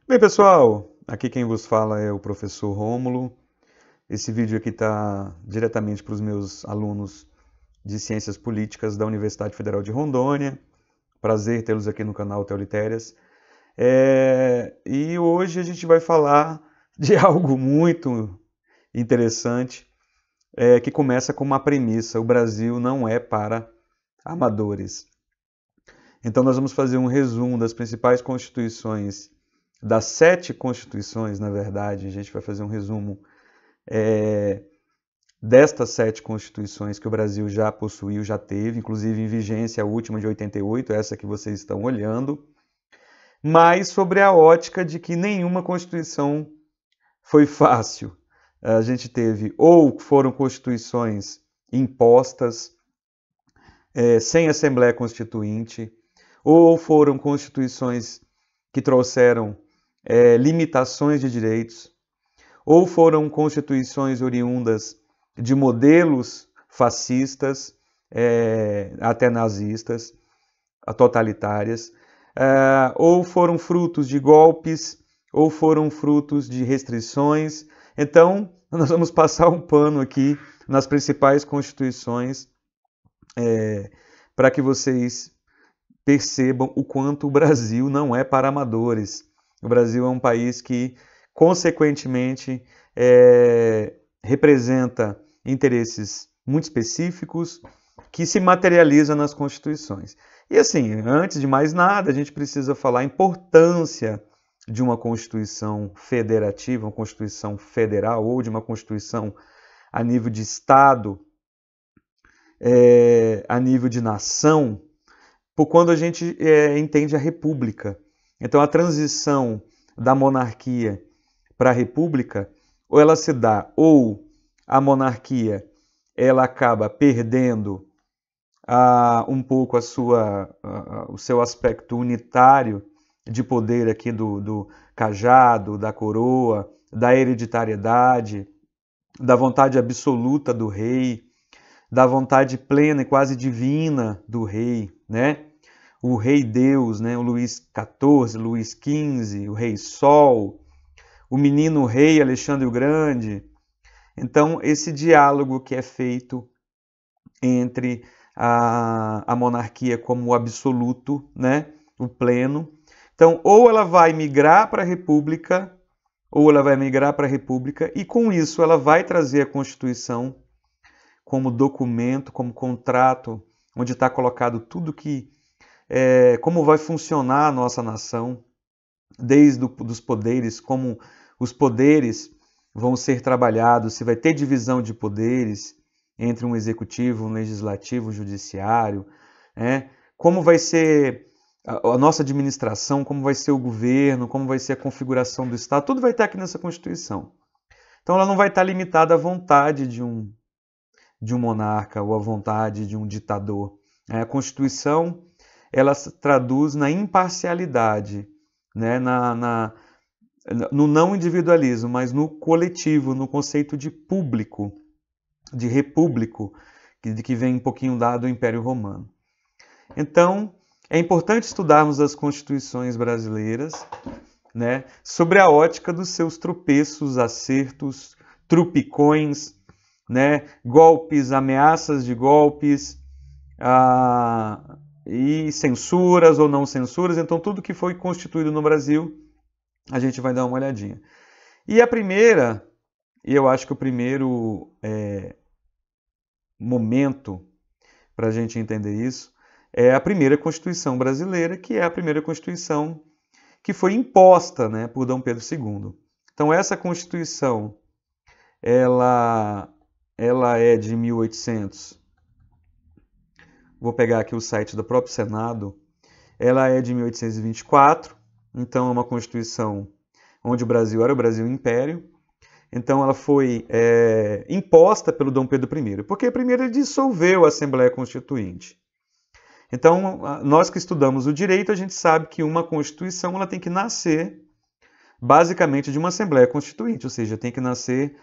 Bem, pessoal, aqui quem vos fala é o professor Rômulo. Esse vídeo aqui está diretamente para os meus alunos de Ciências Políticas da Universidade Federal de Rondônia. Prazer tê-los aqui no canal Teolitérias. E hoje a gente vai falar de algo muito interessante, que começa com uma premissa: o Brasil não é para amadores. Então nós vamos fazer um resumo das principais constituições, das 7 constituições, na verdade. A gente vai fazer um resumo destas 7 constituições que o Brasil já possuiu, já teve, inclusive em vigência a última de 88, essa que vocês estão olhando, mas sobre a ótica de que nenhuma constituição foi fácil. A gente teve, ou foram constituições impostas, sem Assembleia Constituinte, ou foram constituições que trouxeram limitações de direitos, ou foram constituições oriundas de modelos fascistas, até nazistas, totalitárias, ou foram frutos de golpes, ou foram frutos de restrições. Então, nós vamos passar um pano aqui nas principais constituições para que vocês percebam o quanto o Brasil não é para amadores. O Brasil é um país que, consequentemente, representa interesses muito específicos que se materializam nas constituições. E assim, antes de mais nada, a gente precisa falar a importância de uma Constituição federativa, uma Constituição federal, ou de uma Constituição a nível de Estado, a nível de nação, por quando a gente entende a República. Então, a transição da monarquia para a República, ou ela se dá, ou a monarquia ela acaba perdendo um pouco o seu aspecto unitário de poder aqui do cajado, da coroa, da hereditariedade, da vontade absoluta do rei, da vontade plena e quase divina do rei, né? O rei Deus, né? O Luís XIV, Luís XV, o rei Sol, o menino rei Alexandre o Grande. Então, esse diálogo que é feito entre a monarquia como o absoluto, né? O pleno. Então, ou ela vai migrar para a República, ou ela vai migrar para a República, e com isso ela vai trazer a Constituição como documento, como contrato, onde está colocado tudo que como vai funcionar a nossa nação, desde os poderes, como os poderes vão ser trabalhados, se vai ter divisão de poderes entre um executivo, um legislativo, um judiciário, como vai ser a nossa administração, como vai ser o governo, como vai ser a configuração do Estado, tudo vai estar aqui nessa Constituição. Então ela não vai estar limitada à vontade de um monarca ou à vontade de um ditador. A Constituição ela se traduz na imparcialidade, né? No não individualismo, mas no coletivo, no conceito de público, de repúblico, que vem um pouquinho dado do Império Romano. Então, é importante estudarmos as constituições brasileiras, né? Sobre a ótica dos seus tropeços, acertos, trupicões, né? Golpes, ameaças de golpes, e censuras ou não censuras. Então, tudo que foi constituído no Brasil, a gente vai dar uma olhadinha. E a primeira, e eu acho que o primeiro momento para a gente entender isso, é a primeira Constituição brasileira, que é a primeira Constituição que foi imposta, né, por Dom Pedro II. Então, essa Constituição, ela é de 1800. Vou pegar aqui o site do próprio Senado. Ela é de 1824, então é uma Constituição onde o Brasil era o Brasil Império. Então ela foi imposta pelo Dom Pedro I, porque primeiro ele dissolveu a Assembleia Constituinte. Então, nós que estudamos o direito, a gente sabe que uma Constituição ela tem que nascer basicamente de uma Assembleia Constituinte, ou seja, tem que nascer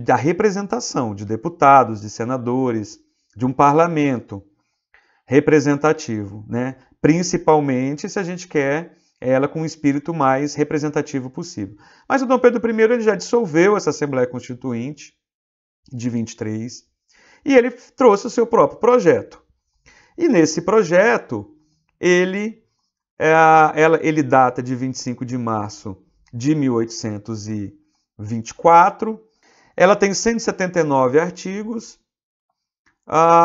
da representação de deputados, de senadores, de um parlamento representativo, né? Principalmente se a gente quer ela com o espírito mais representativo possível. Mas o Dom Pedro I ele já dissolveu essa Assembleia Constituinte de 23 e ele trouxe o seu próprio projeto. E nesse projeto, ele data de 25 de março de 1824, ela tem 179 artigos,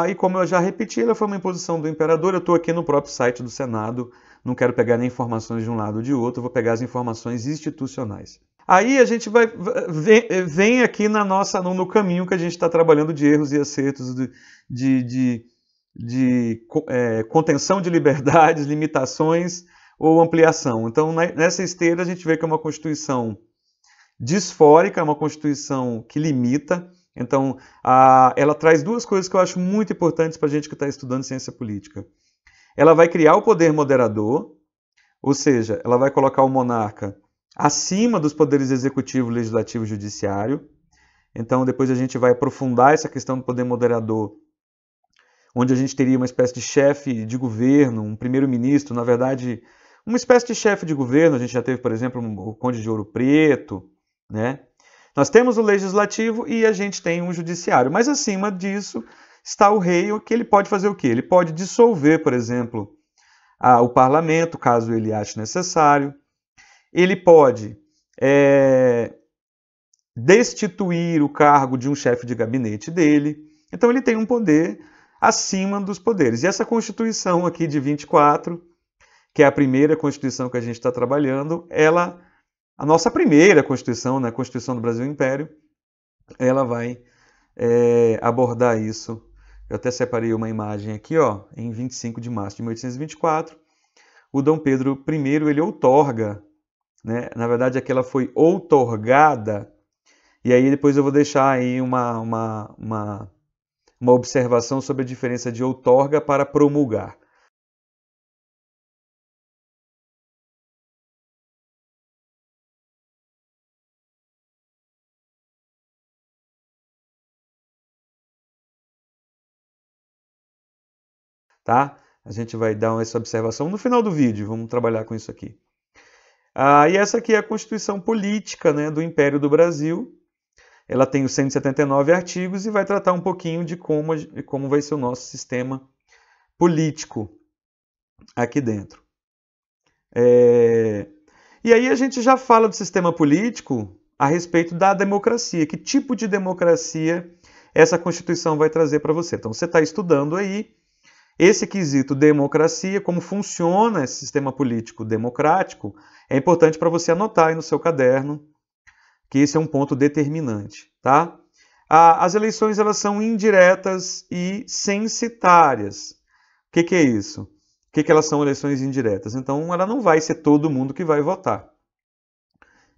e como eu já repeti, ela foi uma imposição do imperador. Eu estou aqui no próprio site do Senado, não quero pegar nem informações de um lado ou de outro, vou pegar as informações institucionais. Aí a gente vem aqui no caminho que a gente está trabalhando de erros e acertos, de contenção de liberdades, limitações ou ampliação. Então, nessa esteira, a gente vê que é uma Constituição disfórica, é uma Constituição que limita. Então, ela traz duas coisas que eu acho muito importantes para a gente que está estudando ciência política. Ela vai criar o poder moderador, ou seja, ela vai colocar o monarca acima dos poderes executivo, legislativo e judiciário. Então, depois a gente vai aprofundar essa questão do poder moderador, onde a gente teria uma espécie de chefe de governo, um primeiro-ministro, na verdade, uma espécie de chefe de governo. A gente já teve, por exemplo, o Conde de Ouro Preto, né? Nós temos o legislativo e a gente tem um judiciário, mas acima disso está o rei, que ele pode fazer o quê? Ele pode dissolver, por exemplo, o parlamento, caso ele ache necessário. Ele pode destituir o cargo de um chefe de gabinete dele. Então ele tem um poder acima dos poderes. E essa Constituição aqui de 24, que é a primeira Constituição que a gente está trabalhando, a nossa primeira Constituição, né, a Constituição do Brasil Império, ela vai abordar isso. Eu até separei uma imagem aqui, ó, em 25 de março de 1824. O Dom Pedro I, ele outorga, né? Na verdade, aqui ela foi outorgada, e aí depois eu vou deixar aí uma observação sobre a diferença de outorga para promulgar. Tá? A gente vai dar essa observação no final do vídeo, vamos trabalhar com isso aqui. E essa aqui é a Constituição Política, né, do Império do Brasil. Ela tem os 179 artigos e vai tratar um pouquinho de como vai ser o nosso sistema político aqui dentro. E aí a gente já fala do sistema político a respeito da democracia. Que tipo de democracia essa Constituição vai trazer para você? Então você está estudando aí esse quesito democracia, como funciona esse sistema político democrático. É importante para você anotar aí no seu caderno que esse é um ponto determinante, tá? As eleições, elas são indiretas e censitárias. O que é isso? O que elas são eleições indiretas? Então, ela não vai ser todo mundo que vai votar.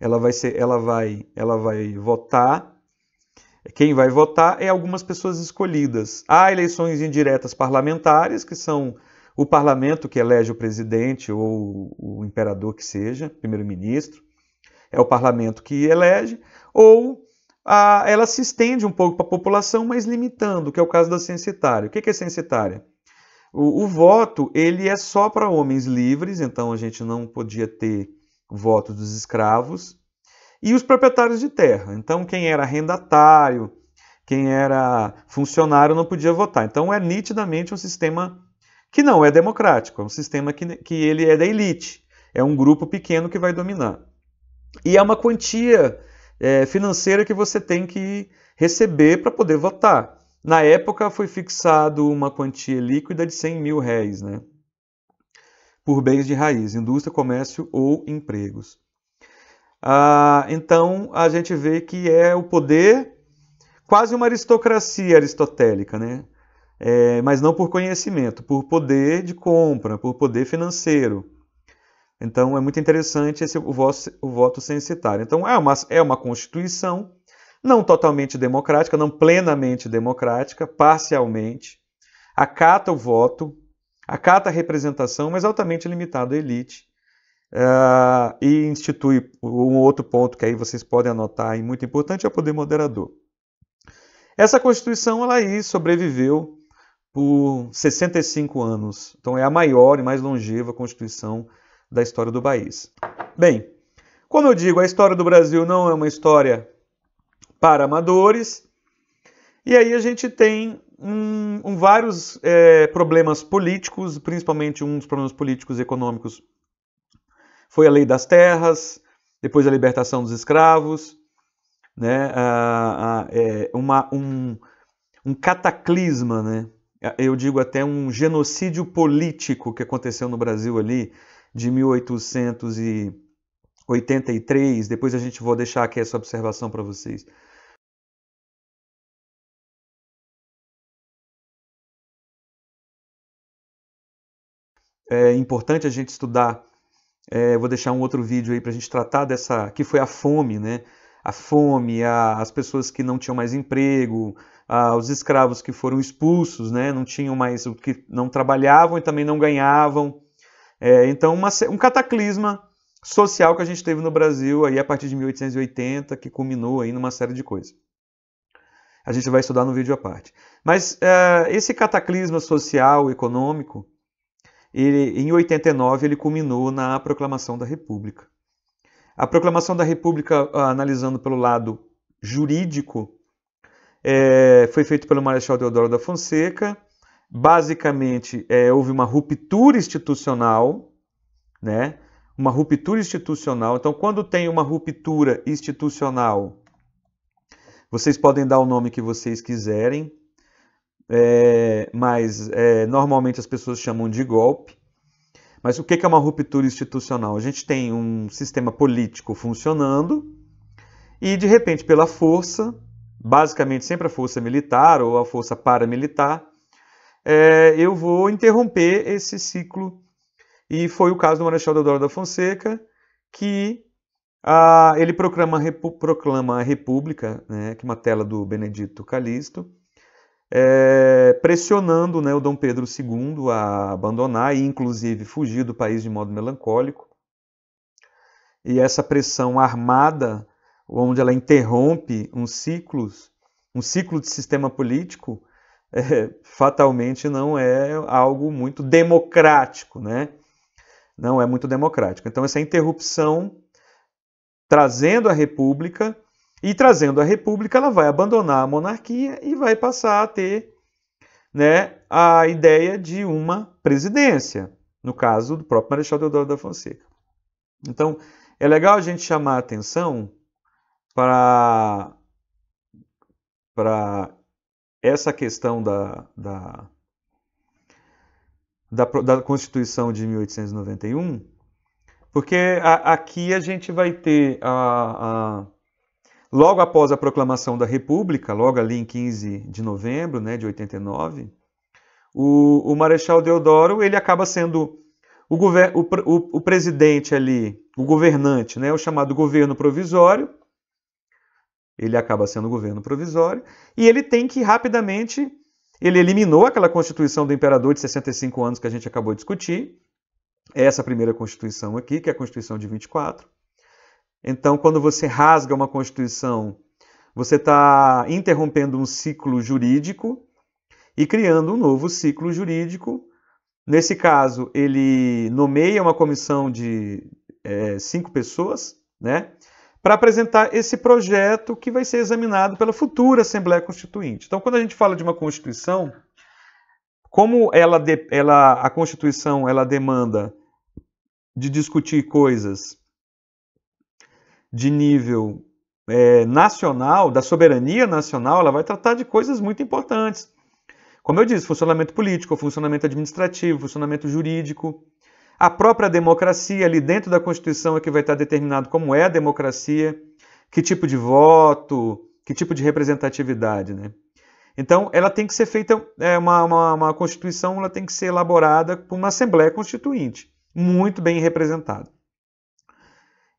Ela vai votar. Quem vai votar é algumas pessoas escolhidas. Há eleições indiretas parlamentares, que são o parlamento que elege o presidente ou o imperador que seja, primeiro-ministro. É o parlamento que elege, ou ela se estende um pouco para a população, mas limitando, que é o caso da censitária. O que é censitária? O voto, ele é só para homens livres, então a gente não podia ter voto dos escravos, e os proprietários de terra. Então quem era arrendatário, quem era funcionário não podia votar. Então é nitidamente um sistema que não é democrático, é um sistema que ele é da elite, é um grupo pequeno que vai dominar. E é uma quantia financeira que você tem que receber para poder votar. Na época foi fixado uma quantia líquida de 100 mil réis, né? Por bens de raiz, indústria, comércio ou empregos. Então a gente vê que é o poder, quase uma aristocracia aristotélica, né? Mas não por conhecimento, por poder de compra, por poder financeiro. Então é muito interessante o voto censitário. Então é uma Constituição não totalmente democrática, não plenamente democrática, parcialmente. Acata o voto, acata a representação, mas altamente limitado à elite. E institui um outro ponto que aí vocês podem anotar, e muito importante, é o poder moderador. Essa Constituição ela aí sobreviveu por 65 anos. Então é a maior e mais longeva Constituição da história do país. Bem, como eu digo, a história do Brasil não é uma história para amadores, e aí a gente tem vários problemas políticos, principalmente um dos problemas políticos e econômicos foi a Lei das Terras, depois a libertação dos escravos, né? Um cataclisma, né? Eu digo até um genocídio político que aconteceu no Brasil ali de 1883, depois a gente vou deixar aqui essa observação para vocês. É importante a gente estudar, vou deixar um outro vídeo aí para a gente tratar dessa, que foi a fome, né? A fome, as pessoas que não tinham mais emprego, os escravos que foram expulsos, né? Não tinham mais, que não trabalhavam e também não ganhavam. Então, um cataclisma social que a gente teve no Brasil aí a partir de 1880, que culminou aí numa série de coisas. A gente vai estudar no vídeo à parte. Mas esse cataclisma social, econômico, em 89 ele culminou na Proclamação da República. A Proclamação da República, analisando pelo lado jurídico, foi feito pelo Marechal Deodoro da Fonseca. Basicamente, houve uma ruptura institucional, né? Uma ruptura institucional. Então, quando tem uma ruptura institucional, vocês podem dar o nome que vocês quiserem, mas normalmente as pessoas chamam de golpe. Mas o que é uma ruptura institucional? A gente tem um sistema político funcionando e, de repente, pela força, basicamente sempre a força militar ou a força paramilitar, eu vou interromper esse ciclo. E foi o caso do Marechal Deodoro da Fonseca, que ele proclama a República, né, que é uma tela do Benedito Calixto, pressionando, né, o Dom Pedro II a abandonar e, inclusive, fugir do país de modo melancólico. E essa pressão armada, onde ela interrompe um ciclo de sistema político, fatalmente não é algo muito democrático, né? Não é muito democrático. Então, essa interrupção, trazendo a República, ela vai abandonar a monarquia e vai passar a ter, né, a ideia de uma presidência, no caso do próprio Marechal Deodoro da Fonseca. Então, é legal a gente chamar a atenção para essa questão da Constituição de 1891, porque aqui a gente vai ter, logo após a proclamação da República, logo ali em 15 de novembro, né, de 89, o Marechal Deodoro ele acaba sendo o presidente ali, o governante, né, o chamado governo provisório. Ele acaba sendo o governo provisório e ele tem que rapidamente, ele eliminou aquela Constituição do Imperador de 65 anos que a gente acabou de discutir, essa primeira Constituição aqui, que é a Constituição de 24. Então, quando você rasga uma Constituição, você está interrompendo um ciclo jurídico e criando um novo ciclo jurídico. Nesse caso, ele nomeia uma comissão de 5 pessoas, né, para apresentar esse projeto que vai ser examinado pela futura Assembleia Constituinte. Então, quando a gente fala de uma Constituição, como a Constituição ela demanda de discutir coisas de nível nacional, da soberania nacional, ela vai tratar de coisas muito importantes. Como eu disse, funcionamento político, funcionamento administrativo, funcionamento jurídico. A própria democracia, ali dentro da Constituição, é que vai estar determinado como é a democracia, que tipo de voto, que tipo de representatividade, né? Então, ela tem que ser feita, uma Constituição ela tem que ser elaborada por uma Assembleia Constituinte, muito bem representada.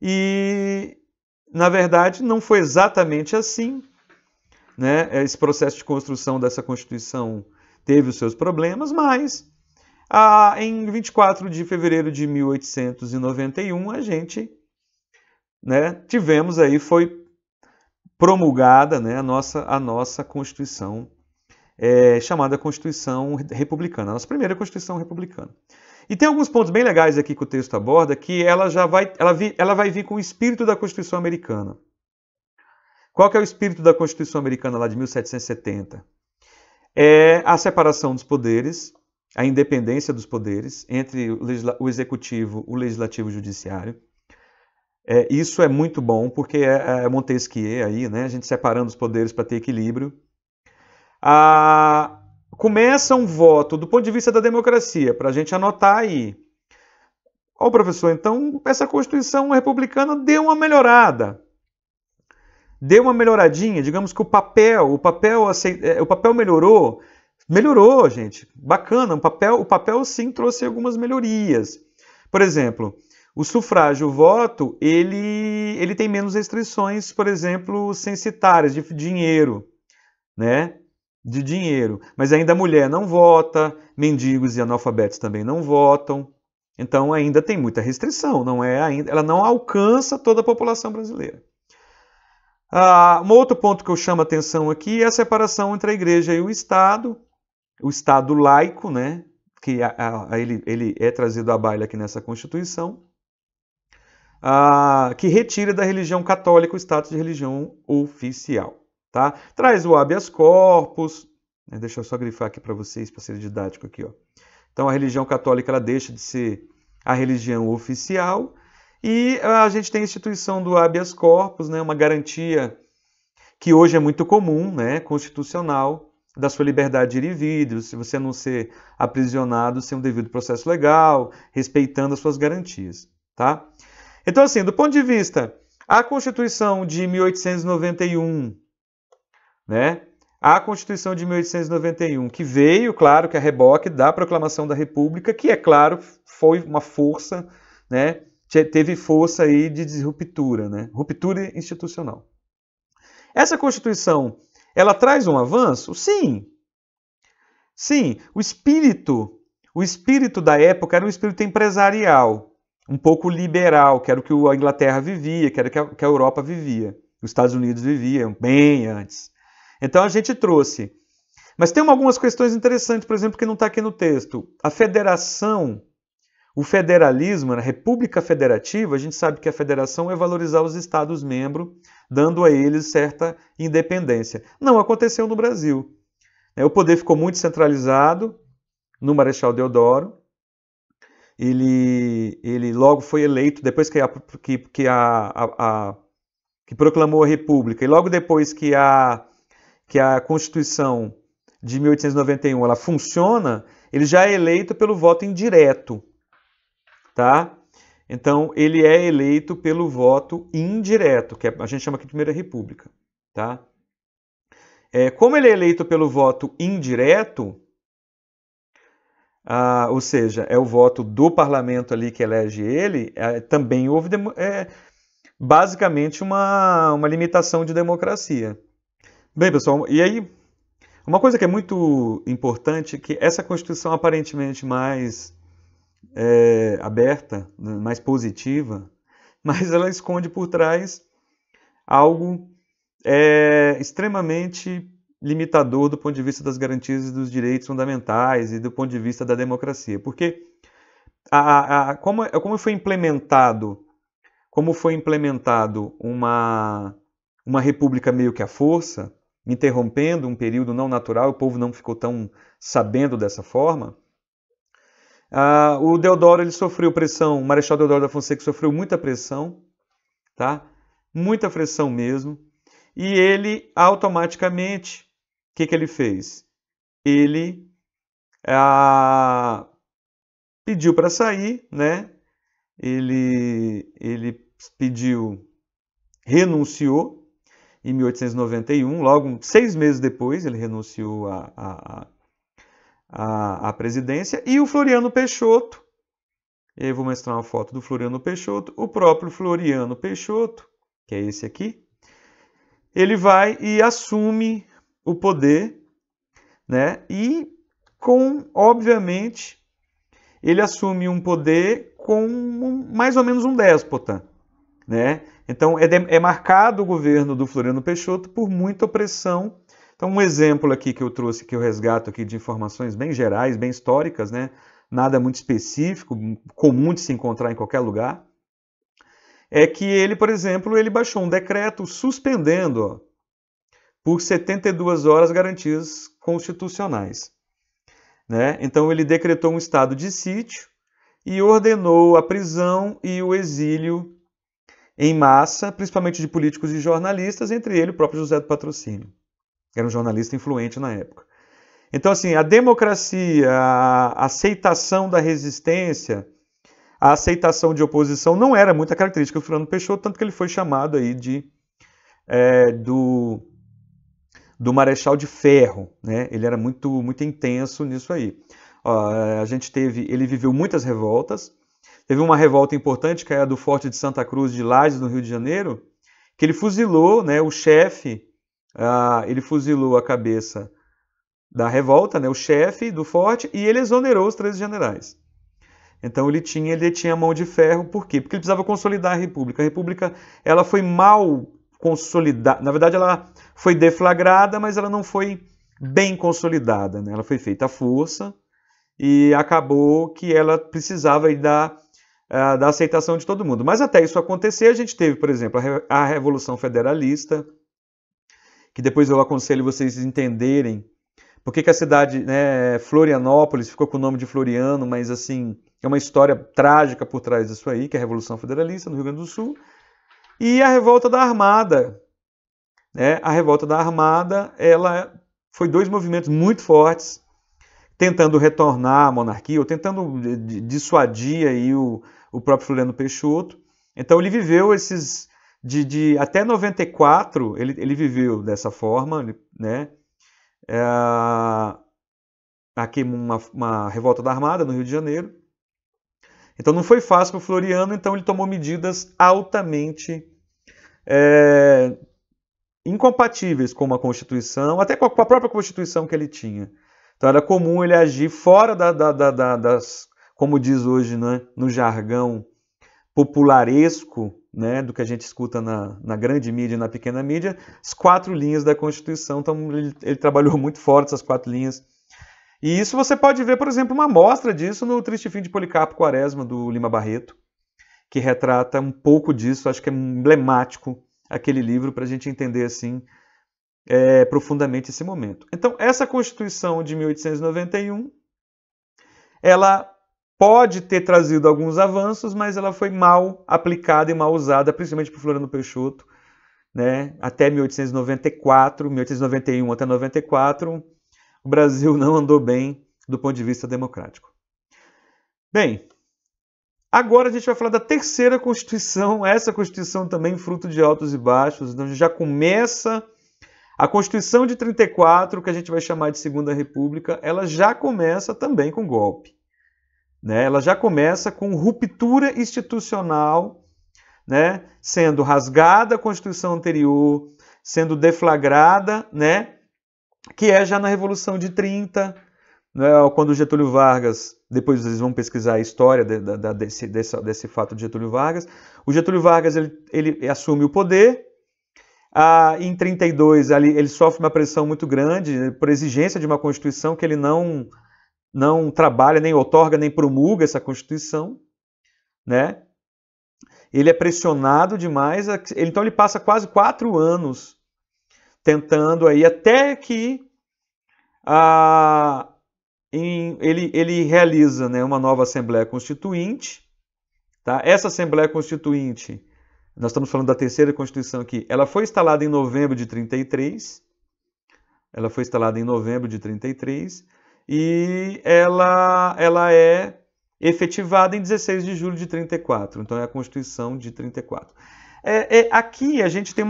E, na verdade, não foi exatamente assim, né? Esse processo de construção dessa Constituição teve os seus problemas, mas em 24 de fevereiro de 1891, a gente, né, tivemos aí, foi promulgada, né, a nossa Constituição, chamada Constituição Republicana, a nossa primeira Constituição Republicana. E tem alguns pontos bem legais aqui que o texto aborda, que ela vai vir com o espírito da Constituição Americana. Qual que é o espírito da Constituição Americana lá de 1770? É a separação dos poderes, a independência dos poderes entre o executivo, o legislativo e o judiciário. Isso é muito bom, porque é Montesquieu aí, né? A gente separando os poderes para ter equilíbrio. Começa um voto do ponto de vista da democracia, para a gente anotar aí. Ó, professor, então essa Constituição republicana deu uma melhorada. Deu uma melhoradinha, digamos que o papel melhorou. Melhorou, gente. Bacana. O papel sim trouxe algumas melhorias. Por exemplo, o sufrágio, o voto, ele tem menos restrições, por exemplo, censitárias, de dinheiro, né? De dinheiro. Mas ainda a mulher não vota, mendigos e analfabetos também não votam. Então ainda tem muita restrição, ela não alcança toda a população brasileira. Um outro ponto que eu chamo a atenção aqui é a separação entre a igreja e o Estado laico, né? Que ele é trazido à baila aqui nessa Constituição, que retira da religião católica o status de religião oficial. Tá? Traz o habeas corpus, né? Deixa eu só grifar aqui para vocês, para ser didático aqui. Ó. Então a religião católica ela deixa de ser a religião oficial e a gente tem a instituição do habeas corpus, né? Uma garantia que hoje é muito comum, né? Constitucional, da sua liberdade de ir e vir, se você não ser aprisionado sem um devido processo legal, respeitando as suas garantias. Tá? Então assim, do ponto de vista, a Constituição de 1891, né? A Constituição de 1891, que veio, claro, que a reboque da Proclamação da República, que, é claro, foi uma força, né? Teve força aí de disruptura, né? Ruptura institucional. Essa Constituição, ela traz um avanço? Sim. Sim, o espírito da época era um espírito empresarial, um pouco liberal, que era o que a Inglaterra vivia, que era o que a Europa vivia, os Estados Unidos viviam bem antes. Então a gente trouxe. Mas tem algumas questões interessantes, por exemplo, que não está aqui no texto. A federação, o federalismo, a república federativa, a gente sabe que a federação é valorizar os Estados-membros, dando a eles certa independência. Não aconteceu no Brasil. O poder ficou muito centralizado no Marechal Deodoro. Ele logo foi eleito, depois que proclamou a República, e logo depois que a Constituição de 1891 ela funciona, ele já é eleito pelo voto indireto. Tá? Então, ele é eleito pelo voto indireto, que a gente chama aqui de Primeira República. Tá? Como ele é eleito pelo voto indireto, ou seja, é o voto do parlamento ali que elege ele, também houve basicamente uma limitação de democracia. Bem, pessoal, e aí, uma coisa que é muito importante é que essa Constituição aparentemente mais aberta, mais positiva, mas ela esconde por trás algo extremamente limitador do ponto de vista das garantias e dos fundamentais e do ponto de vista da democracia. Porque como foi implementado uma república meio que à força, interrompendo um período não natural, o povo não ficou tão sabendo dessa forma, o Deodoro ele sofreu pressão, o Marechal Deodoro da Fonseca sofreu muita pressão, tá? Muita pressão mesmo, e ele automaticamente, o que ele fez? Ele pediu para sair, né? Ele renunciou em 1891, logo 6 meses depois ele renunciou à presidência, e o Floriano Peixoto, eu vou mostrar uma foto do Floriano Peixoto, o próprio Floriano Peixoto, que é esse aqui, ele vai e assume o poder, né? E obviamente, ele assume um poder com mais ou menos um déspota, né? Então, é marcado o governo do Floriano Peixoto por muita opressão. Então, um exemplo aqui que eu trouxe, que eu resgato aqui de informações bem gerais, bem históricas, né? nada muito específico, comum de se encontrar em qualquer lugar, é que ele, por exemplo, ele baixou um decreto suspendendo por 72 horas garantias constitucionais, né? Então ele decretou um estado de sítio e ordenou a prisão e o exílio em massa, principalmente de políticos e jornalistas, entre ele o próprio José do Patrocínio, que era um jornalista influente na época. Então, assim, a democracia, a aceitação da resistência, a aceitação de oposição não era muita característica do Floriano Peixoto, tanto que ele foi chamado aí do Marechal de Ferro, né? Ele era muito intenso nisso aí. Ó, ele viveu muitas revoltas. Teve uma revolta importante, que é a do Forte de Santa Cruz de Lages, no Rio de Janeiro, que ele fuzilou, né, o chefe, ele fuzilou a cabeça da revolta, né, o chefe do forte, e ele exonerou os 13 generais. Então ele tinha mão de ferro, por quê? Porque ele precisava consolidar a República. A República, ela foi mal consolidada, na verdade ela foi deflagrada, mas ela não foi bem consolidada, né? Ela foi feita à força e acabou que ela precisava aí da aceitação de todo mundo. Mas até isso acontecer, a gente teve, por exemplo, a Revolução Federalista, que depois eu aconselho vocês entenderem por que a cidade, né, Florianópolis ficou com o nome de Floriano, mas assim, é uma história trágica por trás disso aí, que é a Revolução Federalista no Rio Grande do Sul. E a Revolta da Armada, né? A Revolta da Armada, ela foi dois movimentos muito fortes, tentando retornar à monarquia, ou tentando dissuadir aí o próprio Floriano Peixoto. Então ele viveu esses, até 94, ele viveu dessa forma, né? Aqui uma revolta da Armada no Rio de Janeiro. Então não foi fácil para o Floriano, então ele tomou medidas altamente incompatíveis com uma Constituição, até com a própria Constituição que ele tinha. Então era comum ele agir fora das, como diz hoje, né, no jargão popularesco, né, do que a gente escuta na grande mídia e na pequena mídia, as 4 linhas da Constituição. Então ele trabalhou muito fora dessas 4 linhas. E isso você pode ver, por exemplo, uma amostra disso no Triste Fim de Policarpo Quaresma, do Lima Barreto, que retrata um pouco disso. Acho que é emblemático aquele livro para a gente entender assim profundamente esse momento. Então, essa Constituição de 1891, ela pode ter trazido alguns avanços, mas ela foi mal aplicada e mal usada, principalmente por Floriano Peixoto, né? Até 1894, 1891 até 94, o Brasil não andou bem do ponto de vista democrático. Bem, agora a gente vai falar da terceira Constituição, essa Constituição também fruto de altos e baixos. Então já começa a Constituição de 34, que a gente vai chamar de Segunda República, ela já começa também com golpe. Né? Ela já começa com ruptura institucional, né? Sendo rasgada a Constituição anterior, sendo deflagrada, né? Que é já na Revolução de 30, né? Quando Getúlio Vargas, depois vocês vão pesquisar a história desse fato de Getúlio Vargas. O Getúlio Vargas ele assume o poder. Em 32 ele sofre uma pressão muito grande por exigência de uma Constituição que ele não trabalha, nem outorga, nem promulga essa Constituição, né? Ele é pressionado demais, então ele passa quase 4 anos tentando aí, até que ele realiza, né, uma nova Assembleia Constituinte. Tá? Essa Assembleia Constituinte, nós estamos falando da terceira Constituição aqui, ela foi instalada em novembro de 33, e ela é efetivada em 16 de julho de 34. Então é a Constituição de 34. Aqui a gente tem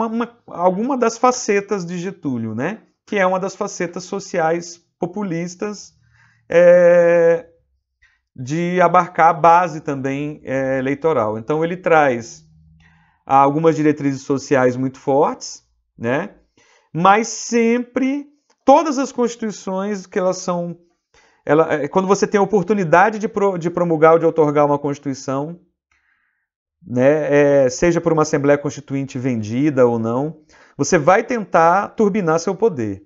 alguma das facetas de Getúlio, né? Que é uma das facetas sociais populistas, de abarcar a base também eleitoral. Então ele traz algumas diretrizes sociais muito fortes, né? Mas sempre, todas as constituições que elas são... quando você tem a oportunidade de promulgar ou de outorgar uma Constituição, né, seja por uma Assembleia Constituinte vendida ou não, você vai tentar turbinar seu poder.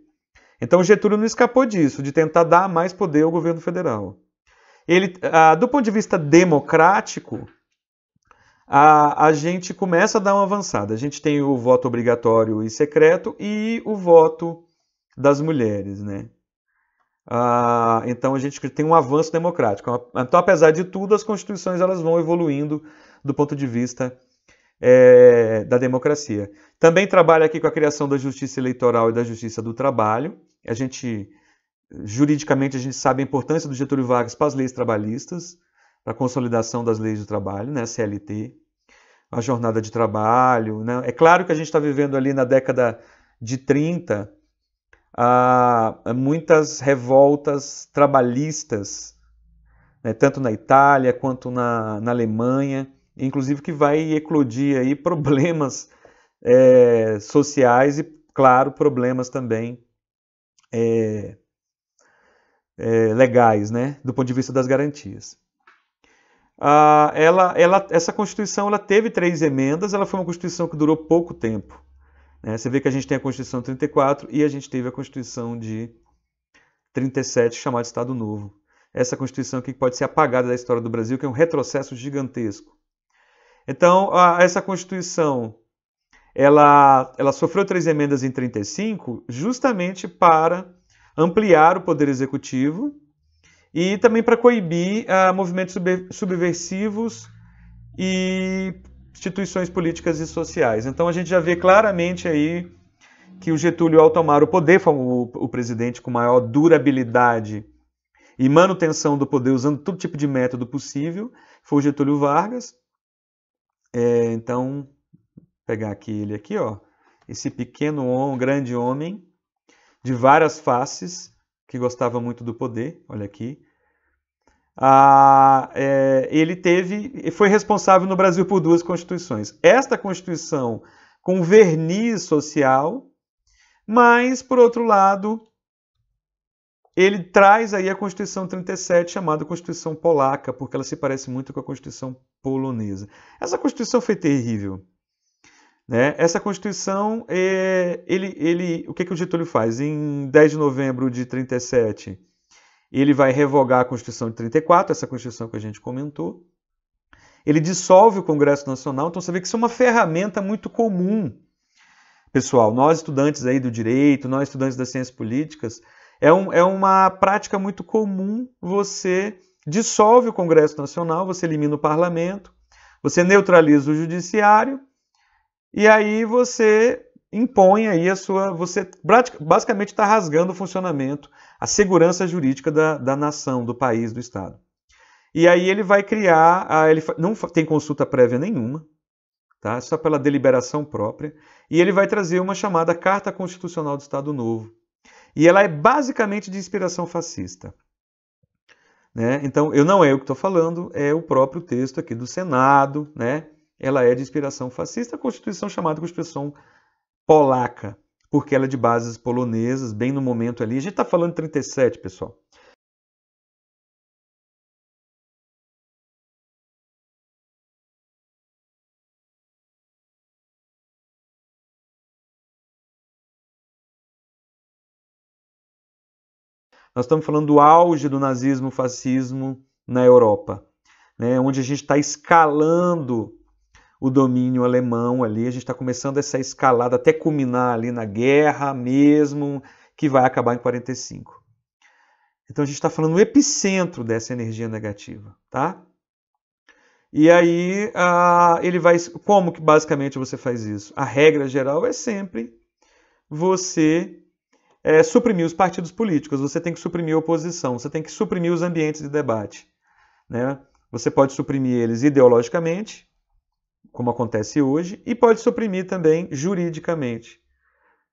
Então Getúlio não escapou disso, de tentar dar mais poder ao governo federal. do ponto de vista democrático, a gente começa a dar uma avançada. A gente tem o voto obrigatório e secreto e o voto das mulheres, né? Então a gente tem um avanço democrático. Então, apesar de tudo, as constituições elas vão evoluindo do ponto de vista da democracia. Também trabalha aqui com a criação da justiça eleitoral e da justiça do trabalho. Juridicamente, a gente sabe a importância do Getúlio Vargas para as leis trabalhistas, para a consolidação das leis do trabalho, né, CLT, a jornada de trabalho. Né? É claro que a gente está vivendo ali na década de 30, muitas revoltas trabalhistas, né, tanto na Itália quanto na Alemanha, inclusive que vai eclodir aí problemas sociais e, claro, problemas também legais, né, do ponto de vista das garantias. Essa Constituição ela teve 3 emendas, ela foi uma Constituição que durou pouco tempo. Né? Você vê que a gente tem a Constituição de 34 e a gente teve a Constituição de 37, chamada Estado Novo. Essa Constituição aqui pode ser apagada da história do Brasil, que é um retrocesso gigantesco. Então, essa Constituição ela sofreu 3 emendas em 35 justamente para ampliar o poder executivo e também para coibir movimentos subversivos e instituições políticas e sociais. Então a gente já vê claramente aí que o Getúlio, ao tomar o poder, foi o presidente com maior durabilidade e manutenção do poder, usando todo tipo de método possível, foi o Getúlio Vargas. Então, vou pegar aqui ele aqui, ó, esse pequeno grande homem, de várias faces, que gostava muito do poder, olha aqui. Ele foi responsável no Brasil por 2 constituições. Esta Constituição com verniz social, mas, por outro lado, ele traz aí a Constituição 37, chamada Constituição Polaca, porque ela se parece muito com a Constituição polonesa. Essa Constituição foi terrível. Né? Essa Constituição, o que o Getúlio faz? Em 10 de novembro de 37, ele vai revogar a Constituição de 34, essa Constituição que a gente comentou. Ele dissolve o Congresso Nacional, então você vê que isso é uma ferramenta muito comum. Pessoal, nós estudantes aí do direito, nós estudantes das ciências políticas, é uma prática muito comum. Você dissolve o Congresso Nacional, você elimina o parlamento, você neutraliza o judiciário, e aí você impõe aí você basicamente está rasgando o funcionamento, a segurança jurídica da nação, do país, do Estado. E aí ele vai criar, não tem consulta prévia nenhuma, tá? Só pela deliberação própria, e ele vai trazer uma chamada Carta Constitucional do Estado Novo. E ela é basicamente de inspiração fascista. Né? Então, não é eu que estou falando, é o próprio texto aqui do Senado, né? Ela é de inspiração fascista, a Constituição chamada Constituição Polaca, porque ela é de bases polonesas, bem no momento ali. A gente está falando de 37, pessoal. Nós estamos falando do auge do nazismo, fascismo na Europa, né? Onde a gente está escalando o domínio alemão ali, a gente está começando essa escalada até culminar ali na guerra mesmo, que vai acabar em 45. Então a gente está falando no epicentro dessa energia negativa, tá? E aí ele vai... Como que basicamente você faz isso? A regra geral é sempre você suprimir os partidos políticos, você tem que suprimir a oposição, você tem que suprimir os ambientes de debate, né? Você pode suprimir eles ideologicamente, como acontece hoje, e pode suprimir também juridicamente.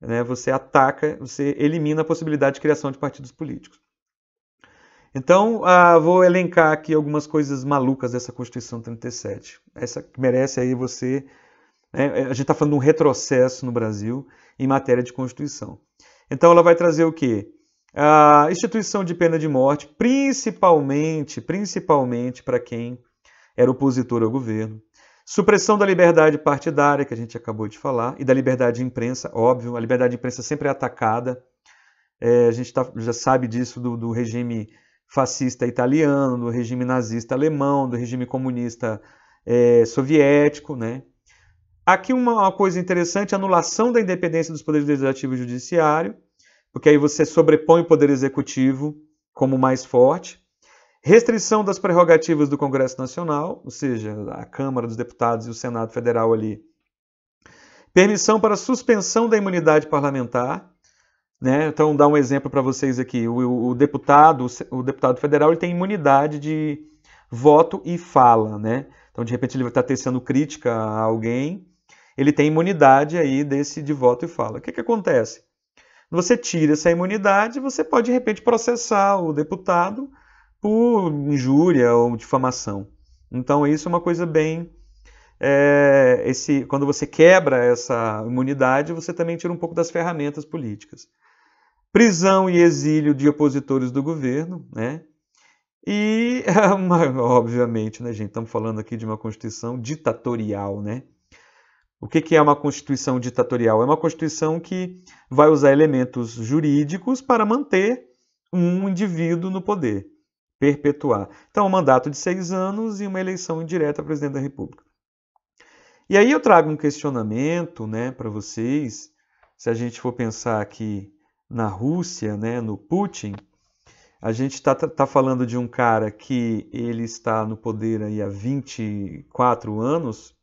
Né? Você ataca, você elimina a possibilidade de criação de partidos políticos. Então, vou elencar aqui algumas coisas malucas dessa Constituição 37. Essa que merece aí você... Né? A gente está falando de um retrocesso no Brasil em matéria de Constituição. Então, ela vai trazer o quê? A instituição de pena de morte, principalmente para quem era opositor ao governo. Supressão da liberdade partidária, que a gente acabou de falar, e da liberdade de imprensa, óbvio. A liberdade de imprensa sempre é atacada. A gente já sabe disso do regime fascista italiano, do regime nazista alemão, do regime comunista soviético, né? Aqui uma coisa interessante, anulação da independência dos poderes legislativo e judiciário, porque aí você sobrepõe o poder executivo como mais forte. Restrição das prerrogativas do Congresso Nacional, ou seja, a Câmara dos Deputados e o Senado Federal ali. Permissão para suspensão da imunidade parlamentar, né? Então, dá um exemplo para vocês aqui. O deputado federal ele tem imunidade de voto e fala, né? Então, de repente, ele vai estar tecendo crítica a alguém, ele tem imunidade aí de voto e fala. O que acontece? Você tira essa imunidade, você pode, de repente, processar o deputado por injúria ou difamação. Então, isso é uma coisa bem... quando você quebra essa imunidade, você também tira um pouco das ferramentas políticas. Prisão e exílio de opositores do governo, né? E, obviamente, né, gente, estamos falando aqui de uma Constituição ditatorial, né? O que é uma Constituição ditatorial? É uma Constituição que vai usar elementos jurídicos para manter um indivíduo no poder, perpetuar. Então, um mandato de 6 anos e uma eleição indireta a presidente da República. E aí eu trago um questionamento, né, para vocês, se a gente for pensar aqui na Rússia, né, no Putin, a gente está falando de um cara que ele está no poder aí há 24 anos,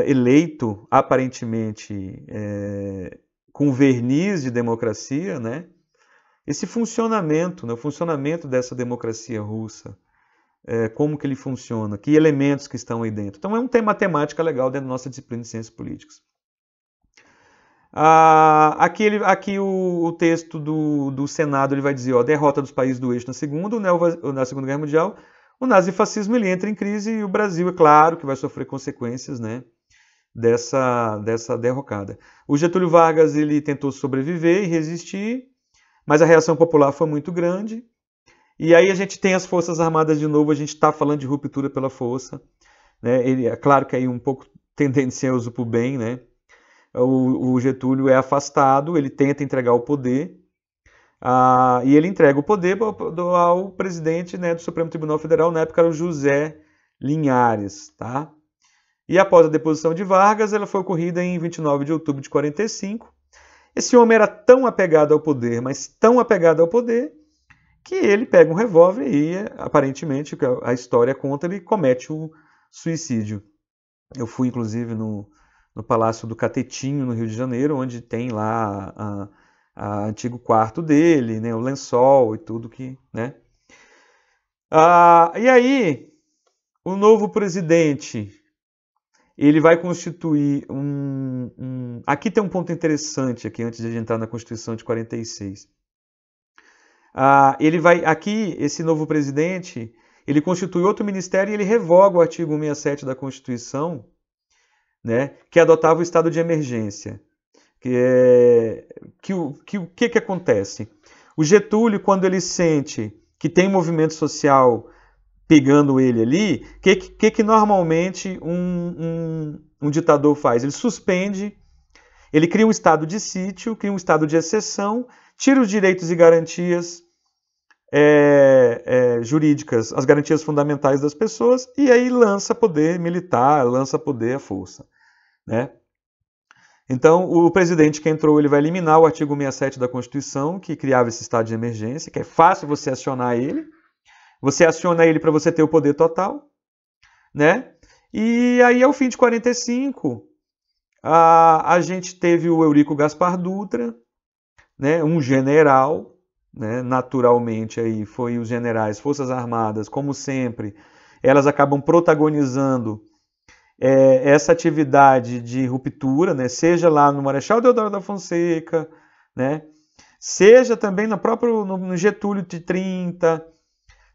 eleito aparentemente com verniz de democracia, né? Esse funcionamento, né, o funcionamento dessa democracia russa, como que ele funciona, que elementos que estão aí dentro. Então é um tema matemática legal dentro da nossa disciplina de ciências políticas. Aqui o texto do Senado ele vai dizer, ó, derrota dos países do eixo na Segunda Guerra Mundial, o nazifascismo ele entra em crise e o Brasil, é claro, que vai sofrer consequências, né, dessa derrocada. O Getúlio Vargas ele tentou sobreviver e resistir, mas a reação popular foi muito grande. E aí a gente tem as Forças Armadas de novo, a gente está falando de ruptura pela força. Né? Ele, é claro que aí um pouco tendencioso para o bem, né? O Getúlio é afastado, ele tenta entregar o poder, e ele entrega o poder ao presidente, né, do Supremo Tribunal Federal, na época era o José Linhares. Tá? E após a deposição de Vargas, ela foi ocorrida em 29 de outubro de 45. Esse homem era tão apegado ao poder, mas tão apegado ao poder, que ele pega um revólver e, aparentemente, a história conta, ele comete o suicídio. Eu fui, inclusive, no Palácio do Catetinho, no Rio de Janeiro, onde tem lá a antigo quarto dele, né, o lençol e tudo que... Né? E aí, o novo presidente, ele vai constituir Aqui tem um ponto interessante, aqui, antes de a gente entrar na Constituição de 46. Esse novo presidente, ele constitui outro ministério e ele revoga o artigo 167 da Constituição, né, que adotava o estado de emergência. O que acontece? O Getúlio, quando ele sente que tem um movimento social pegando ele ali, o que normalmente um ditador faz? Ele suspende, ele cria um estado de sítio, cria um estado de exceção, tira os direitos e garantias jurídicas, as garantias fundamentais das pessoas, e aí lança poder militar, lança poder à força. Né? Então, o presidente que entrou, ele vai eliminar o artigo 167 da Constituição, que criava esse estado de emergência, que é fácil você acionar ele. Você aciona ele para você ter o poder total. Né? E aí, ao fim de 45, a gente teve o Eurico Gaspar Dutra, né, um general, né, naturalmente aí foi os generais, Forças Armadas, como sempre, elas acabam protagonizando essa atividade de ruptura, né, seja lá no Marechal Deodoro da Fonseca, né, seja também no Getúlio de 30,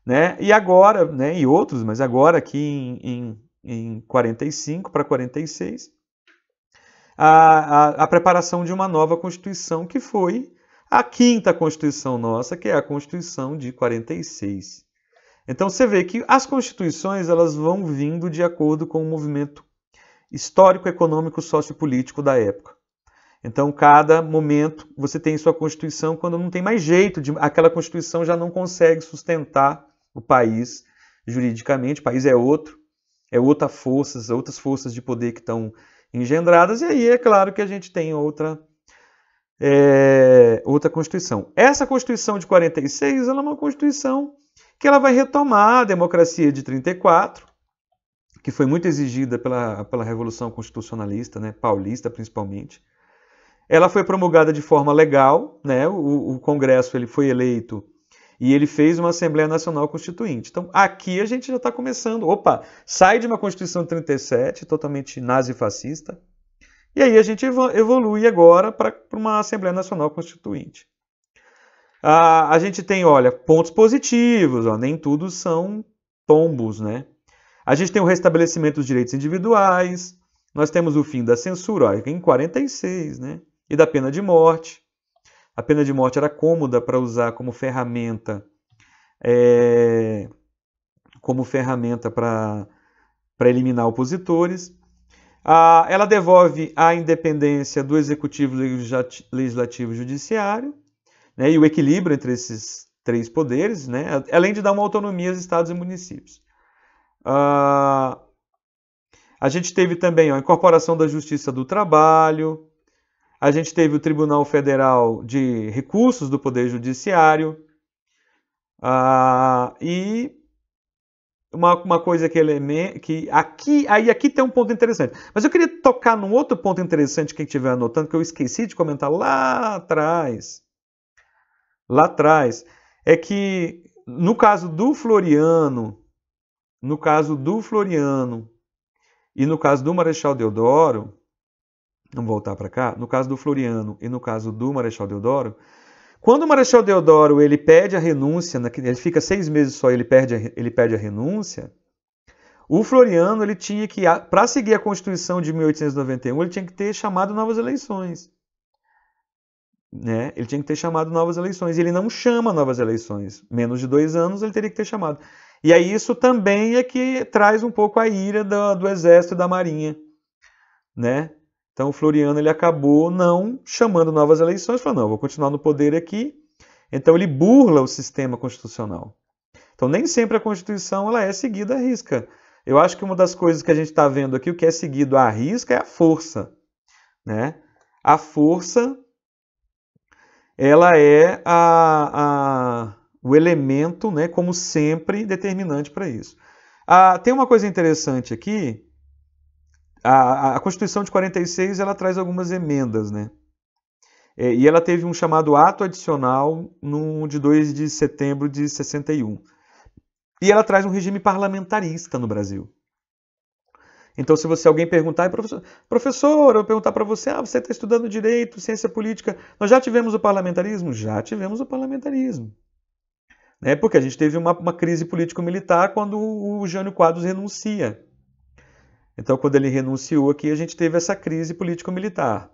né, e agora, né, e outros, mas agora aqui em 45 para 46, a preparação de uma nova Constituição, que foi a 5ª Constituição nossa, que é a Constituição de 46. Então você vê que as constituições elas vão vindo de acordo com o movimento histórico, econômico, sociopolítico da época. Então, cada momento você tem sua Constituição, quando não tem mais jeito, aquela Constituição já não consegue sustentar o país juridicamente, o país é outras forças de poder que estão engendradas, e aí é claro que a gente tem outra Constituição. Essa Constituição de 46 ela é uma Constituição que ela vai retomar a democracia de 34, que foi muito exigida pela Revolução Constitucionalista, né, paulista principalmente. Ela foi promulgada de forma legal, né, o Congresso ele foi eleito e ele fez uma Assembleia Nacional Constituinte. Então, aqui a gente já está começando. Sai de uma Constituição de 37, totalmente nazi-fascista, e aí a gente evolui agora para uma Assembleia Nacional Constituinte. A gente tem, olha, pontos positivos, nem tudo são tombos, né? A gente tem o restabelecimento dos direitos individuais, nós temos o fim da censura, em 46, né? E da pena de morte. A pena de morte era cômoda para usar como ferramenta para eliminar opositores. Ela devolve a independência do Executivo, Legislativo e Judiciário, né, e o equilíbrio entre esses três poderes, né, além de dar uma autonomia aos estados e municípios. A gente teve também a incorporação da Justiça do Trabalho, a gente teve o Tribunal Federal de Recursos do Poder Judiciário, e uma coisa que aqui tem um ponto interessante. Mas eu queria tocar num outro ponto interessante, quem estiver anotando, que eu esqueci de comentar lá atrás. É que no caso do Floriano e no caso do Marechal Deodoro, vamos voltar para cá, no caso do Floriano e no caso do Marechal Deodoro, quando o Marechal Deodoro ele pede a renúncia, ele fica 6 meses só, ele pede a renúncia, o Floriano ele tinha que, para seguir a Constituição de 1891, ele tinha que ter chamado novas eleições. Né? Ele tinha que ter chamado novas eleições. E ele não chama novas eleições. Menos de 2 anos ele teria que ter chamado. E aí isso também é que traz um pouco a ira do Exército e da Marinha. Né? Então o Floriano ele acabou não chamando novas eleições, falou, não, vou continuar no poder aqui. Então ele burla o sistema constitucional. Então nem sempre a Constituição ela é seguida à risca. Eu acho que uma das coisas que a gente está vendo aqui, o que é seguido à risca é a força. Né? A força ela é o elemento, né, como sempre, determinante para isso. Tem uma coisa interessante aqui. A Constituição de 46 ela traz algumas emendas, né? E ela teve um chamado ato adicional de 2 de setembro de 61. E ela traz um regime parlamentarista no Brasil. Então, se alguém perguntar, professor, eu perguntar para você, você está estudando direito, ciência política, nós já tivemos o parlamentarismo? Já tivemos o parlamentarismo. Né? Porque a gente teve uma crise político-militar quando o Jânio Quadros renuncia. Então, quando ele renunciou aqui, a gente teve essa crise político-militar.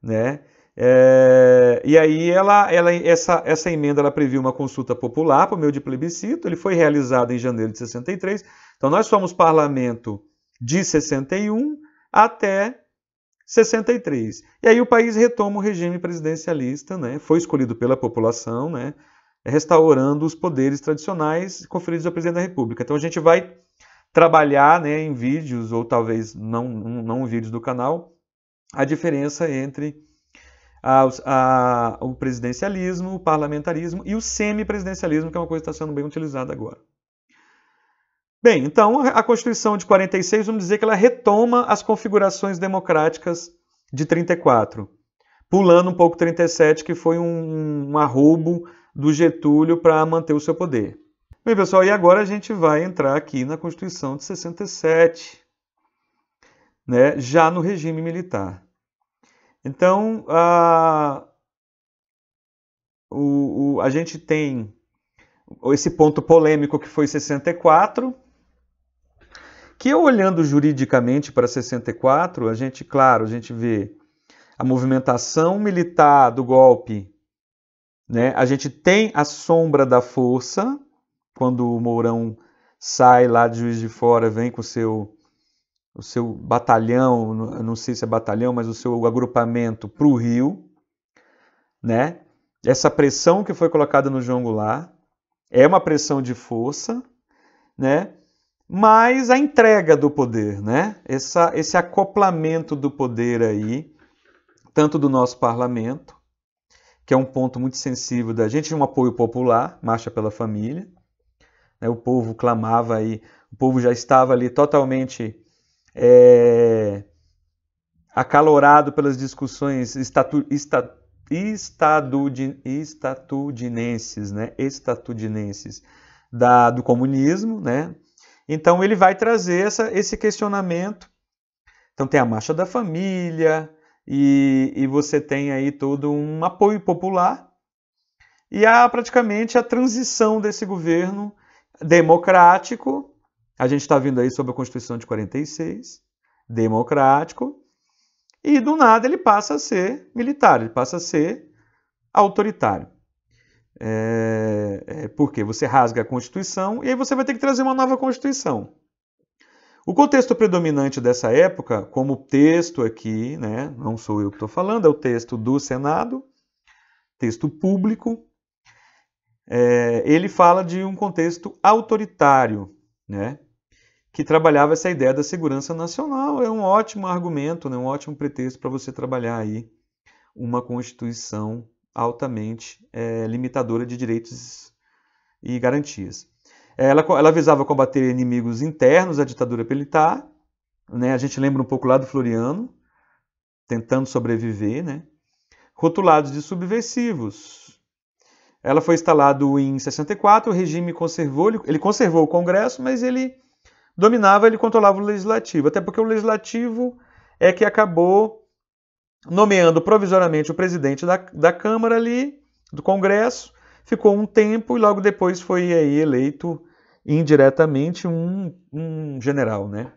Né? E aí essa emenda ela previu uma consulta popular por meio de plebiscito, ele foi realizado em janeiro de 63, então nós somos parlamento de 61 até 63. E aí o país retoma o regime presidencialista, né? Foi escolhido pela população, né? Restaurando os poderes tradicionais conferidos ao presidente da República. Então a gente vai trabalhar, né, em vídeos, ou talvez não em vídeos do canal, a diferença entre o presidencialismo, o parlamentarismo e o semipresidencialismo, que é uma coisa que está sendo bem utilizada agora. Bem, então a Constituição de 46, vamos dizer que ela retoma as configurações democráticas de 34, pulando um pouco 37, que foi um arroubo do Getúlio para manter o seu poder. Bem, pessoal, e agora a gente vai entrar aqui na Constituição de 67, né, já no regime militar. Então, a gente tem esse ponto polêmico que foi 64, que olhando juridicamente para 64, a gente vê a movimentação militar do golpe, né? A gente tem a sombra da força, quando o Mourão sai lá de Juiz de Fora, vem com o seu o seu batalhão, não sei se é batalhão, mas o seu agrupamento para o Rio, né? Essa pressão que foi colocada no João Goulart é uma pressão de força, né? Mas a entrega do poder, né? Esse acoplamento do poder aí, tanto do nosso parlamento, que é um ponto muito sensível da gente, um apoio popular, Marcha pela Família, né? O povo clamava aí, o povo já estava ali totalmente acalorado pelas discussões estatudinenses, né? Do comunismo, né? Então ele vai trazer esse questionamento. Então tem a Marcha da Família e você tem aí todo um apoio popular e praticamente a transição desse governo democrático. A gente está vindo aí sobre a Constituição de 46, democrático, e do nada ele passa a ser militar, ele passa a ser autoritário. Porque você rasga a Constituição e aí você vai ter que trazer uma nova Constituição. O contexto predominante dessa época, como texto aqui, né, não sou eu que estou falando, é o texto do Senado, texto público, ele fala de um contexto autoritário, né, que trabalhava essa ideia da segurança nacional. É um ótimo argumento, né, um ótimo pretexto para você trabalhar aí uma Constituição altamente limitadora de direitos e garantias. Ela visava combater inimigos internos da ditadura militar, né? A gente lembra um pouco lá do Floriano, tentando sobreviver, né? Rotulados de subversivos. Ela foi instalada em 64, o regime ele conservou o Congresso, mas ele controlava o Legislativo, até porque o Legislativo é que acabou nomeando provisoriamente o presidente da Câmara ali, do Congresso, ficou um tempo e logo depois foi aí eleito indiretamente um general, né?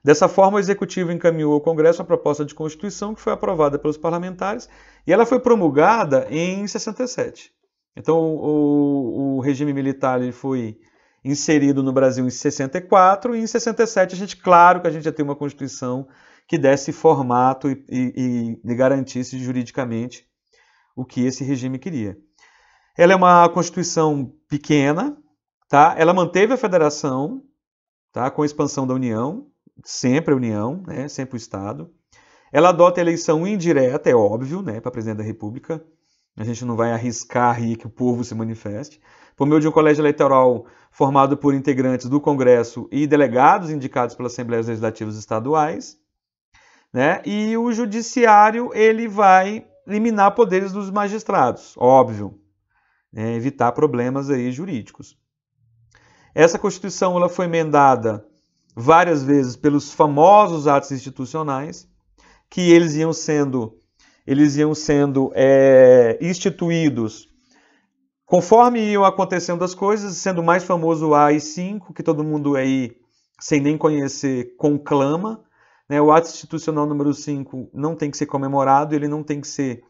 Dessa forma, o Executivo encaminhou ao Congresso a proposta de Constituição que foi aprovada pelos parlamentares e ela foi promulgada em 67. Então, o regime militar ele foi inserido no Brasil em 64 e em 67 claro que a gente ia ter uma Constituição que desse formato e garantisse juridicamente o que esse regime queria. Ela é uma Constituição pequena, tá? Ela manteve a federação, tá? Com a expansão da União, sempre a União, né? Sempre o Estado. Ela adota a eleição indireta, é óbvio, né? Para presidente da República. A gente não vai arriscar aí que o povo se manifeste. Por meio de um colégio eleitoral formado por integrantes do Congresso e delegados indicados pelas Assembleias Legislativas Estaduais, né? E o Judiciário ele vai liminar poderes dos magistrados, óbvio, né? Evitar problemas aí jurídicos. Essa Constituição ela foi emendada várias vezes pelos famosos atos institucionais, que eles iam sendo instituídos conforme iam acontecendo as coisas, sendo mais famoso o AI-5, que todo mundo aí, sem nem conhecer, conclama. Né? O ato institucional número 5 não tem que ser comemorado, ele não tem que ser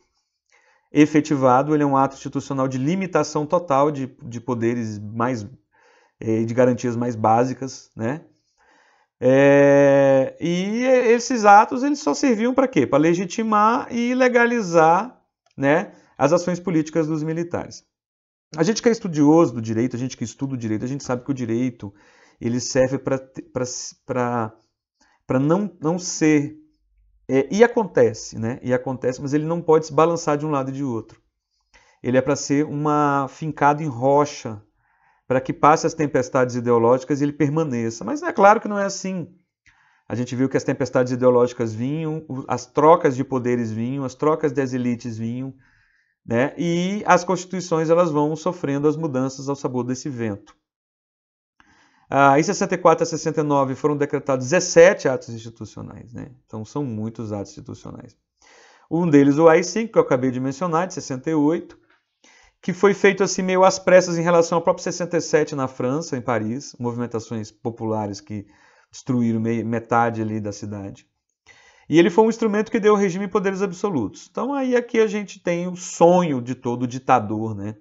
efetivado, ele é um ato institucional de limitação total de poderes de garantias mais básicas, né? E esses atos eles só serviam para quê? Para legitimar e legalizar, né, as ações políticas dos militares. A gente que é estudioso do direito, a gente que estuda o direito, a gente sabe que o direito ele serve para não ser... e acontece, né? E acontece, mas ele não pode se balançar de um lado e de outro. Ele é para ser fincado em rocha, para que passe as tempestades ideológicas e ele permaneça. Mas é claro que não é assim. A gente viu que as tempestades ideológicas vinham, as trocas de poderes vinham, as trocas das elites vinham, né? E as constituições elas vão sofrendo as mudanças ao sabor desse vento. Em 64 a 69 foram decretados 17 atos institucionais, né? Então são muitos atos institucionais. Um deles o AI-5, que eu acabei de mencionar, de 68, que foi feito assim meio às pressas em relação ao próprio 67 na França, em Paris, movimentações populares que destruíram metade ali da cidade. E ele foi um instrumento que deu ao regime poderes absolutos. Então aí aqui a gente tem o sonho de todo ditador, né?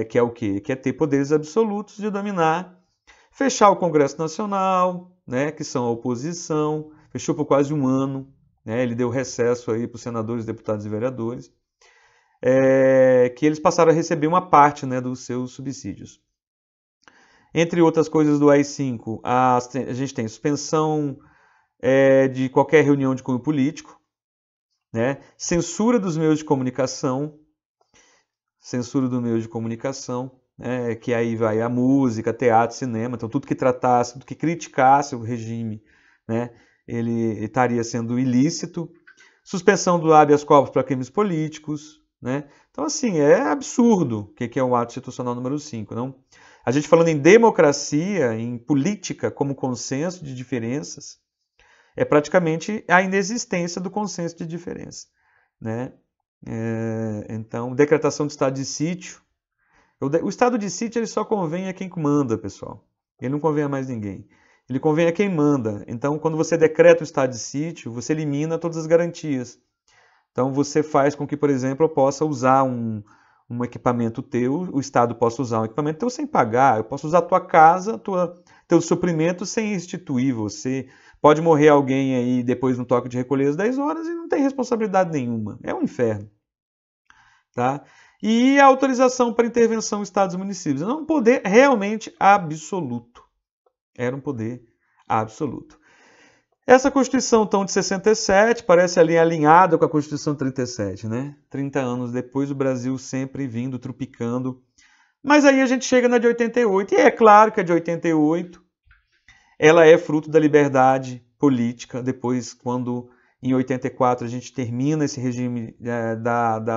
Que é o quê? Que é ter poderes absolutos de dominar Fechar o Congresso Nacional, né, que são a oposição, fechou por quase um ano, né, ele deu recesso aí para os senadores, deputados e vereadores, que eles passaram a receber uma parte, né, dos seus subsídios. Entre outras coisas do AI-5, a gente tem suspensão de qualquer reunião de cunho político, né, censura dos meios de comunicação, que aí vai a música, teatro, cinema, então tudo que tratasse, tudo que criticasse o regime, né, ele estaria sendo ilícito. Suspensão do habeas corpus para crimes políticos, né? Então, assim, é absurdo o que é o ato institucional número 5, não? A gente falando em democracia, em política como consenso de diferenças, é praticamente a inexistência do consenso de diferença, né? Então, decretação de estado de sítio. O estado de sítio ele só convém a quem manda, pessoal. Ele não convém a mais ninguém. Ele convém a quem manda. Então, quando você decreta o estado de sítio, você elimina todas as garantias. Então, você faz com que, por exemplo, eu possa usar um equipamento teu, o Estado possa usar um equipamento teu sem pagar, eu posso usar a tua casa, teu suprimento sem restituir você. Pode morrer alguém aí depois no toque de recolher às 10 horas e não tem responsabilidade nenhuma. É um inferno. Tá? E a autorização para intervenção em estados e municípios. Era um poder realmente absoluto. Era um poder absoluto. Essa Constituição, então, de 67, parece ali alinhada com a Constituição de 37, né? 30 anos depois, o Brasil sempre vindo, trupicando. Mas aí a gente chega na de 88, e é claro que a de 88, ela é fruto da liberdade política, depois, quando em 84 a gente termina esse regime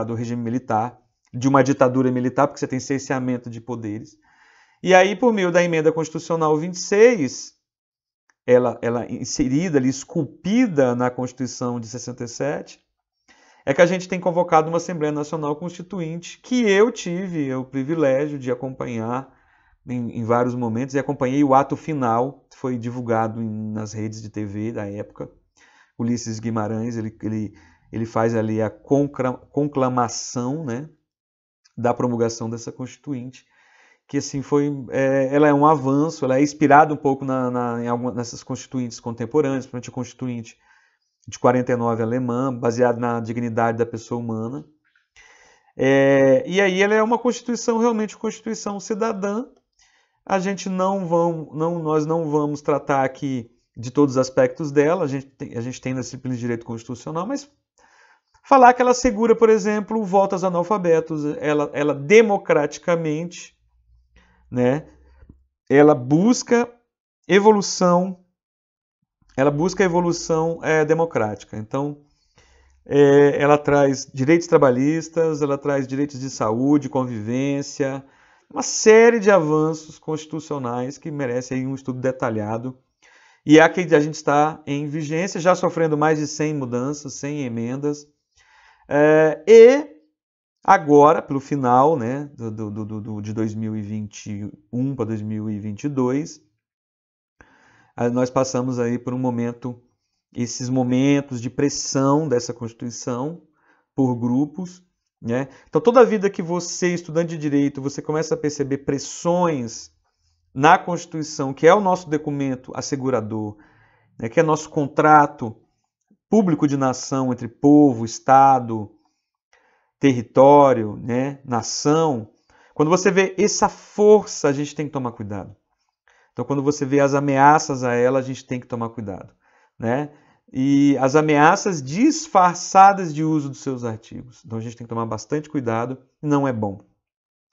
do regime militar, de uma ditadura militar, porque você tem cerceamento de poderes. E aí, por meio da emenda constitucional 26, ela inserida ali, esculpida na Constituição de 67, é que a gente tem convocado uma Assembleia Nacional Constituinte, que eu tive o privilégio de acompanhar em vários momentos, e acompanhei o ato final, que foi divulgado nas redes de TV da época. Ulisses Guimarães, ele faz ali a conclamação, né, da promulgação dessa Constituinte, que assim ela é um avanço, ela é inspirada um pouco nessas constituintes contemporâneas, principalmente a Constituinte de 49 alemã, baseada na dignidade da pessoa humana. E aí ela é uma Constituição, realmente uma Constituição cidadã. Nós não vamos tratar aqui de todos os aspectos dela, a gente tem na disciplina de Direito Constitucional, mas falar que ela assegura, por exemplo, o voto aos analfabetos, ela democraticamente, né, ela busca evolução democrática. Então, ela traz direitos trabalhistas, ela traz direitos de saúde, convivência, uma série de avanços constitucionais que merecem aí um estudo detalhado. E é a que a gente está em vigência, já sofrendo mais de 100 mudanças, 100 emendas. E agora, pelo final, né, de 2021 para 2022, nós passamos aí por esses momentos de pressão dessa Constituição por grupos, né? Então, toda a vida que você, estudante de direito, você começa a perceber pressões na Constituição, que é o nosso documento assegurador, né, que é nosso contrato público de nação entre povo, Estado, território, né, nação. Quando você vê essa força, a gente tem que tomar cuidado. Então, quando você vê as ameaças a ela, a gente tem que tomar cuidado, né? E as ameaças disfarçadas de uso dos seus artigos. Então, a gente tem que tomar bastante cuidado, não é bom.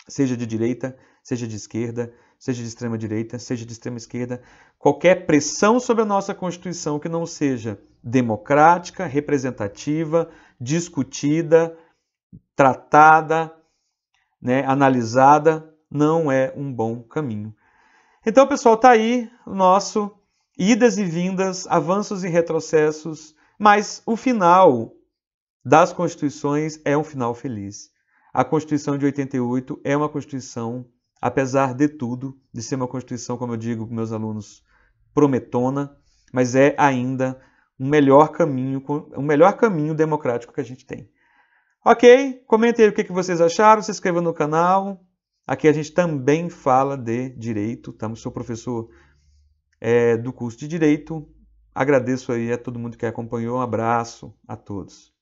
Seja de direita, seja de esquerda, seja de extrema direita, seja de extrema esquerda, qualquer pressão sobre a nossa Constituição que não seja democrática, representativa, discutida, tratada, né, analisada, não é um bom caminho. Então, pessoal, está aí o nosso idas e vindas, avanços e retrocessos, mas o final das Constituições é um final feliz. A Constituição de 88 é uma Constituição, apesar de tudo, de ser uma Constituição, como eu digo para meus alunos, prometona, mas é ainda um melhor caminho democrático que a gente tem. Ok? Comentem aí o que vocês acharam, se inscrevam no canal, Aqui a gente também fala de direito, tá? Eu sou professor do curso de Direito. Agradeço aí a todo mundo que acompanhou. Um abraço a todos.